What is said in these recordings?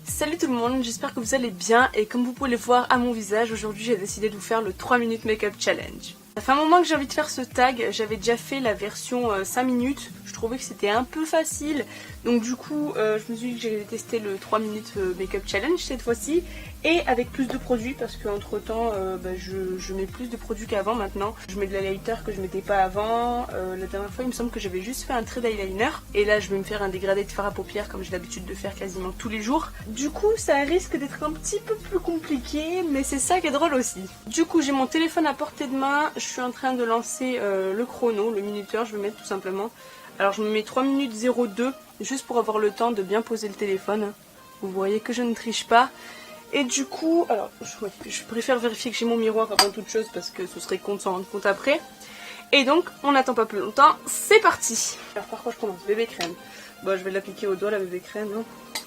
Salut tout le monde, j'espère que vous allez bien et comme vous pouvez le voir à mon visage, aujourd'hui j'ai décidé de vous faire le 3 minutes make-up challenge. Ça fait un moment que j'ai envie de faire ce tag, j'avais déjà fait la version 5 minutes, je trouvais que c'était un peu facile, donc du coup je me suis dit que j'allais tester le 3 minutes make-up challenge cette fois-ci et avec plus de produits parce qu'entre temps je mets plus de produits qu'avant maintenant. Je mets de l'highlighter que je mettais pas avant, la dernière fois il me semble que j'avais juste fait un trait d'eyeliner et là je vais me faire un dégradé de fard à paupières comme j'ai l'habitude de faire quasiment tous les jours. Du coup ça risque d'être un petit peu plus compliqué mais c'est ça qui est drôle aussi. Du coup j'ai mon téléphone à portée de main, je suis en train de lancer le chrono, le minuteur je vais mettre tout simplement. Alors je me mets 3 minutes 02 juste pour avoir le temps de bien poser le téléphone. Vous voyez que je ne triche pas. Et du coup, alors je préfère vérifier que j'ai mon miroir avant toute chose parce que ce serait con de s'en rendre compte après. Et donc, on n'attend pas plus longtemps, c'est parti. Alors par quoi je commence? Bébé crème. Bon, je vais l'appliquer au doigt la bébé crème. Hein.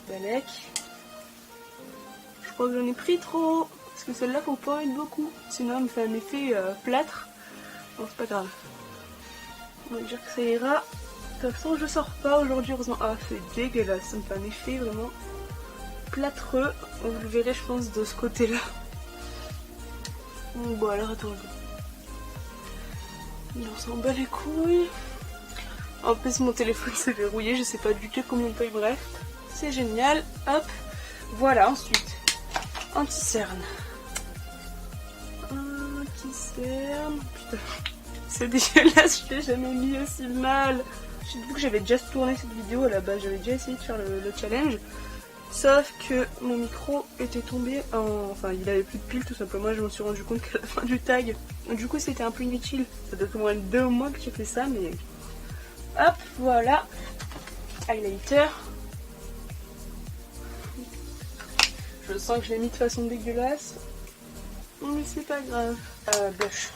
Balek. Je crois que j'en ai pris trop. Parce que celle-là, faut pas en mettre beaucoup. Sinon, elle me fait un effet plâtre. Bon, c'est pas grave. On va dire que ça ira. De toute façon, je sors pas aujourd'hui, heureusement. Ah, c'est dégueulasse. Ça me fait un effet vraiment plâtreux. Vous le verrez, je pense, de ce côté-là. Bon, alors attendez. On s'en bat les couilles. En plus, mon téléphone s'est verrouillé. Je sais pas du tout combien de temps il me reste. C'est génial. Hop. Voilà, ensuite. Anti-cerne. Anti-cerne. Putain. C'est dégueulasse. Je l'ai jamais mis aussi mal. J'ai vu que j'avais déjà tourné cette vidéo à la base. J'avais déjà essayé de faire le challenge. Sauf que mon micro était tombé en... Enfin, il avait plus de piles tout simplement, je m'en suis rendu compte qu'à la fin du tag. Du coup, c'était un peu inutile. Ça doit être au moins 2 mois que j'ai fait ça, mais... Hop, voilà. Highlighter. Je sens que je l'ai mis de façon dégueulasse. Mais c'est pas grave. Blush.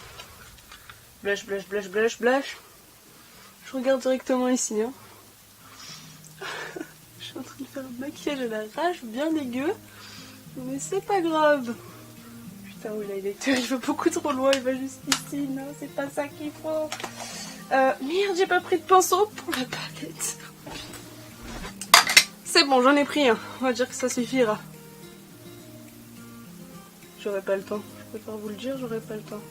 Blush, blush, blush, blush, blush. Je regarde directement ici, hein. Je suis en train de faire un maquillage à la rage bien dégueu, mais c'est pas grave. Putain, oui, l'highlighter il va beaucoup trop loin, il va juste ici. Non, c'est pas ça qu'il faut. Merde, j'ai pas pris de pinceau pour la palette. C'est bon, j'en ai pris un. On va dire que ça suffira. J'aurai pas le temps. Je préfère vous le dire, j'aurai pas le temps.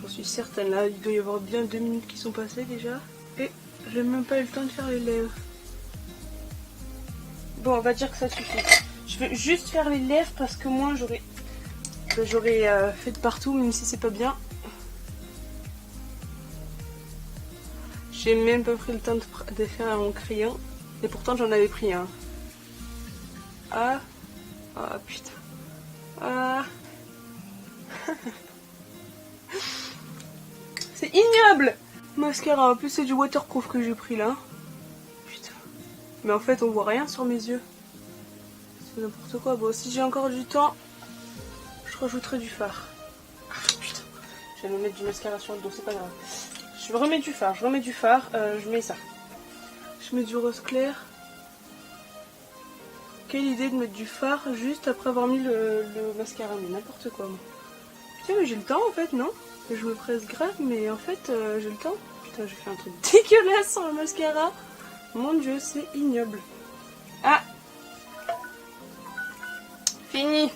J'en suis certaine. Là, il doit y avoir bien 2 minutes qui sont passées déjà. Et j'ai même pas eu le temps de faire les lèvres. Bon, on va dire que ça suffit. Je vais juste faire les lèvres parce que moi j'aurais fait de partout, même si c'est pas bien. J'ai même pas pris le temps de faire mon crayon. Et pourtant j'en avais pris un. Ah. Ah putain. Ah. C'est ignoble. Mascara, en plus c'est du waterproof que j'ai pris là. Mais en fait on voit rien sur mes yeux. C'est n'importe quoi. Bon, si j'ai encore du temps, je rajouterai du fard. Ah, putain, je vais me mettre du mascara sur le dos, c'est pas grave. Je remets du fard, je mets ça. Je mets du rose clair. Quelle idée de mettre du fard juste après avoir mis le mascara, mais n'importe quoi moi. Putain mais j'ai le temps en fait, non? Je me presse grave mais en fait j'ai le temps. Putain j'ai fait un truc dégueulasse sans le mascara. Mon dieu, c'est ignoble. Ah! Fini!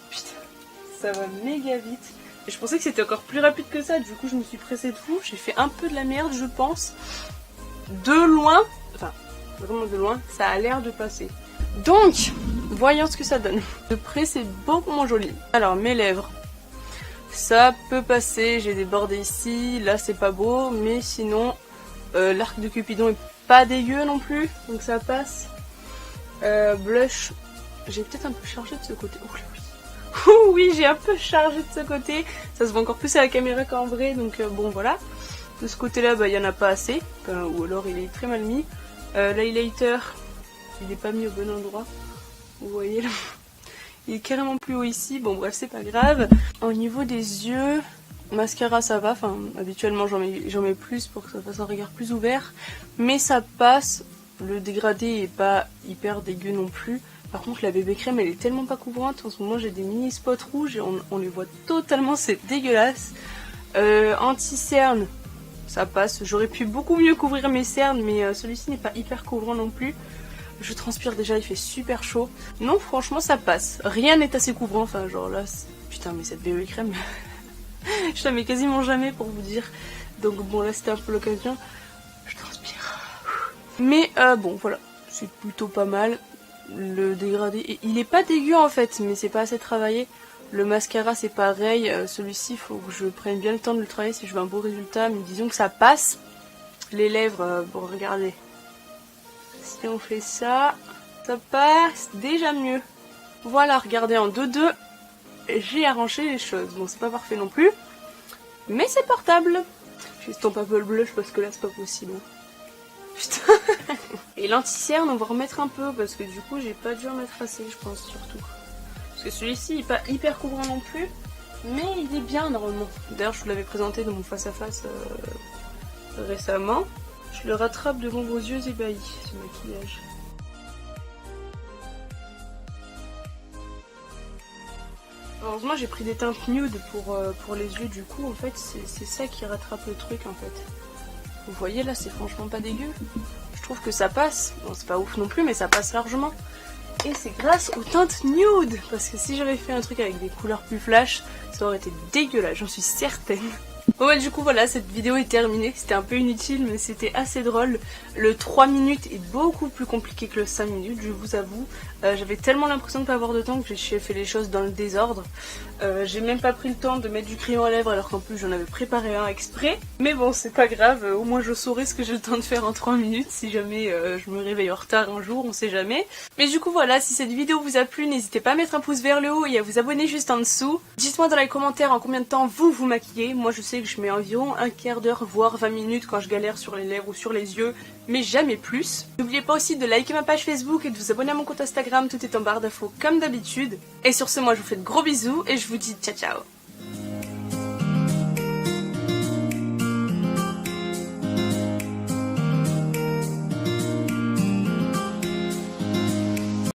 Putain, ça va méga vite. Et je pensais que c'était encore plus rapide que ça, du coup je me suis pressée de fou. J'ai fait un peu de la merde, je pense. De loin, enfin, vraiment de loin, ça a l'air de passer. Donc, voyons ce que ça donne. De près, c'est beaucoup moins joli. Alors, mes lèvres. Ça peut passer, j'ai débordé ici. Là, c'est pas beau, mais sinon... l'arc de Cupidon est pas dégueu non plus, donc ça passe. Blush, j'ai peut-être un peu chargé de ce côté. Oh là oui. Oui, j'ai un peu chargé de ce côté. Ça se voit encore plus à la caméra qu'en vrai, donc bon voilà. De ce côté-là, il y en a pas assez, ou alors il est très mal mis. L'highlighter, il est pas mis au bon endroit. Vous voyez là, il est carrément plus haut ici. Bon bref, c'est pas grave. Au niveau des yeux. Mascara ça va, enfin habituellement j'en mets plus pour que ça fasse un regard plus ouvert, mais ça passe, le dégradé est pas hyper dégueu non plus. Par contre la bébé crème elle est tellement pas couvrante, en ce moment j'ai des mini spots rouges et on les voit totalement, c'est dégueulasse. Anti-cerne, ça passe, j'aurais pu beaucoup mieux couvrir mes cernes mais celui-ci n'est pas hyper couvrant non plus. Je transpire déjà, il fait super chaud. Non, franchement, ça passe. Rien n'est assez couvrant. Enfin, genre là, putain, mais cette BB crème, je la mets quasiment jamais pour vous dire. Donc bon, là, c'était un peu l'occasion. Je transpire. Mais bon, voilà, c'est plutôt pas mal. Le dégradé, il est pas dégueu en fait, mais c'est pas assez travaillé. Le mascara c'est pareil, celui-ci il faut que je prenne bien le temps de le travailler si je veux un beau résultat, mais disons que ça passe. Les lèvres, bon regardez, si on fait ça, ça passe déjà mieux. Voilà, regardez, en 2-2, j'ai arrangé les choses. Bon, c'est pas parfait non plus, mais c'est portable. J'estompe un peu le blush parce que là c'est pas possible. Putain. Et l'anti-cerne on va remettre un peu parce que du coup j'ai pas dû en mettre assez, je pense surtout. Parce que celui-ci il est pas hyper couvrant non plus, mais il est bien normalement. D'ailleurs je vous l'avais présenté dans mon face-à-face récemment. Je le rattrape devant vos yeux ébahis, ce maquillage. Heureusement j'ai pris des teintes nude pour les yeux, du coup en fait c'est ça qui rattrape le truc en fait. Vous voyez là, c'est franchement pas dégueu. Je trouve que ça passe. Bon, c'est pas ouf non plus, mais ça passe largement. Et c'est grâce aux teintes nude. Parce que si j'avais fait un truc avec des couleurs plus flash, ça aurait été dégueulasse, j'en suis certaine. Bon bah du coup voilà, cette vidéo est terminée. C'était un peu inutile, mais c'était assez drôle. Le 3 minutes est beaucoup plus compliqué que le 5 minutes, je vous avoue. J'avais tellement l'impression de ne pas avoir de temps que j'ai fait les choses dans le désordre. J'ai même pas pris le temps de mettre du crayon à lèvres alors qu'en plus j'en avais préparé un exprès. Mais bon, c'est pas grave, au moins je saurai ce que j'ai le temps de faire en 3 minutes si jamais je me réveille en retard un jour, on sait jamais. Mais du coup voilà, si cette vidéo vous a plu, n'hésitez pas à mettre un pouce vers le haut et à vous abonner juste en dessous. Dites-moi dans les commentaires en combien de temps vous maquillez. Moi je sais que je mets environ un quart d'heure voire 20 minutes quand je galère sur les lèvres ou sur les yeux, mais jamais plus. N'oubliez pas aussi de liker ma page Facebook et de vous abonner à mon compte Instagram, tout est en barre d'infos comme d'habitude. Et sur ce, moi je vous fais de gros bisous et je vous dis ciao ciao.